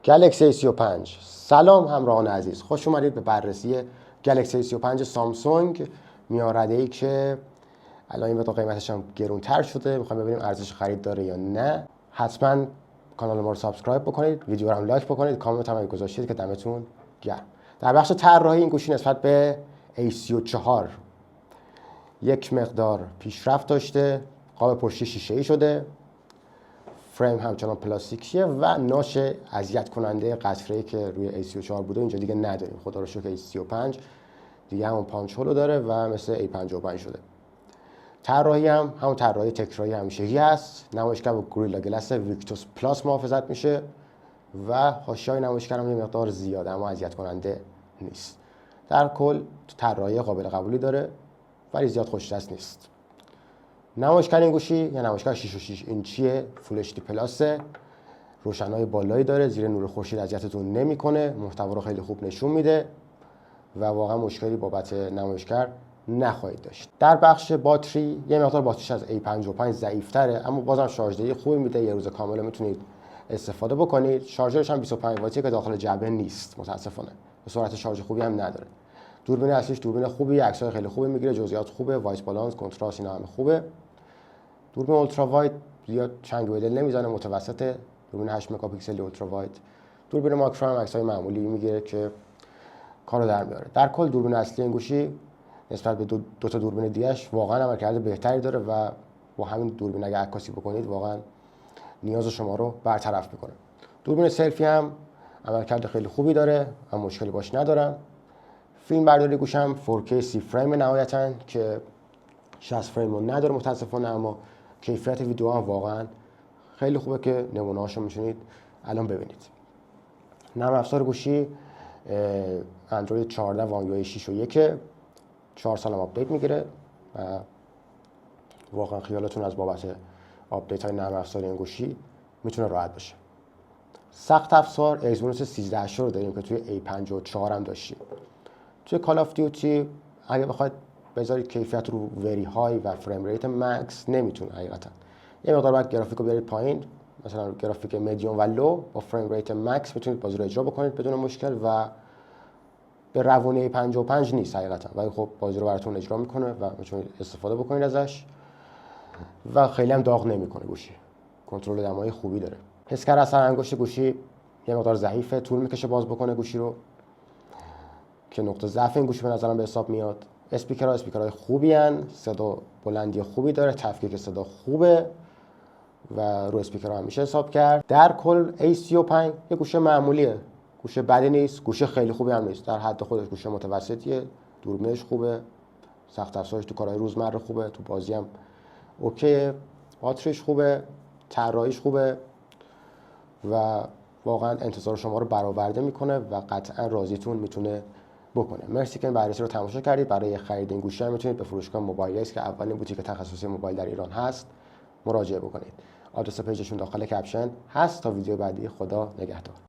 گلکسی A35. سلام همراهان عزیز، خوش اومدید به بررسی گلکسی A35 سامسونگ میانرده‌ای که الان این قیمتش هم گرونتر شده. میخوایم ببینیم ارزش خرید داره یا نه. حتما کانال ما رو سابسکرایب بکنید، ویدیو رو هم لایک بکنید، کامنت هم گذاشتید که دمتون گرم. در بخش طراحی این گوشی نسبت به A34 یک مقدار پیشرفت داشته. قاب پشتی شیشه‌ای شده، فریم همچنان پلاستیکیه و ناش اذیت کننده قطره‌ای که روی A34 بوده اینجا دیگه نداریم. خدا رو شکر A35 دیگه همون پانچ هولو داره و مثل A55 شده. طراحی هم همون طراحی تکراری همیشگی هست. نمایشگر با گوریلا گلاس ویکتوس پلاس محافظت میشه و حاشیه‌های نمایشگر هم یه مقدار زیاده اما اذیت کننده نیست. در کل طراحی قابل قبولی داره ولی زیاد خوش دست نیست. نمایشگر این گوشی یا نمایشگر 6.6 اینچی فول اچ دی پلاس، روشنایی بالایی داره، زیر نور خورشید اذیتتون نمیکنه، محتوا رو خیلی خوب نشون میده و واقعا مشکلی بابت نمایشگر نخواهید داشت. در بخش باتری یه مقدار باتریش از A55 ضعیف‌تره اما بازم شارژدهی خوبی میده، یه روز کامل میتونید استفاده بکنید. شارژرش هم 25 واتیه که داخل جعبه نیست متاسفانه، به سرعت شارژ خوبی هم نداره. دوربین اصلیش دوربین خوبیه، عکسای خیلی خوبی میگیره، جزئیات خوبه، وایت بالانس، کنتراست اینا همه خوبه. دوربین اولترا واید زیاد چنگ و دل نمیزنه، متوسطه. دوربین 8 مگاپیکسلی اولترا واید. دوربین ماکرو هم عکسای معمولی میگیره که کارو در میاره. در کل دوربین اصلی این گوشی نسبت به دو تا دوربین دیگه‌اش واقعا عملکرد بهتری داره و با همین دوربین اگه عکاسی بکنید واقعا نیاز شما رو برطرف میکنه. دوربین سلفی هم عملکرد خیلی خوبی داره، من مشکلی باش ندارم. فیلم برداری گوشم 4K 30 فریم نهایتاً که 60 فریم رو نداره متاسفانه، اما کیفیت ویدیو هم واقعا خیلی خوبه که نمونه هاشو میتونید الان ببینید. نرم افزار گوشی اندروید 14 وان UI 6 و 1 4 سال هم آپدیت میگیره و واقعا خیالتون از بابت آپدیت های نرم افزار این گوشی میتونه راحت باشه. سخت افزار ایزونوس 1380 رو داریم که توی A54 هم داشتیم. توی کال آف دیوتی اگه بخواید بذارید کیفیت رو وری های و فریم ریت مکس نمیتونه حقیقتا. یه مقدار باید گرافیک رو بیارید پایین، مثلا گرافیک مدیوم و لو با فریم ریت مکس میتونید بازی رو اجرا بکنید بدون مشکل و به روونی 55 نیست حقیقتا، ولی خب بازی رو براتون اجرا میکنه و میتونید استفاده بکنید ازش و خیلی هم داغ نمیکنه. گوشی کنترل دمای خوبی داره. حسگر اثر انگشت گوشی یه مقدار ضعیفه، طول میکشه باز بکنه گوشی رو که نقطه ضعف این گوشی به نظرم به حساب میاد. اسپیکرهای خوبی ان، صدا بلندی خوبی داره، تفکیک صدا خوبه و رو اسپیکرها هم میشه حساب کرد. در کل A35 یه گوشه معمولیه، گوشه بدی نیست، گوشه خیلی خوبی هم نیست، در حد خودش گوشه متوسطیه. دوربینش خوبه، سخت افزارش تو کارهای روزمره خوبه، تو بازی هم اوکیه، باتریش خوبه، طراحیش خوبه و واقعا انتظار شما رو برآورده میکنه و قطعا راضیتون میتونه بکنه. مرسی که این بررسی رو تماشا کردید. برای خرید این گوشی میتونید به فروشگاه موبایل که اولین بوتیک تخصصی موبایل در ایران هست مراجعه بکنید. آدرس پیجشون داخل کپشن هست. تا ویدیو بعدی، خدا نگهدار.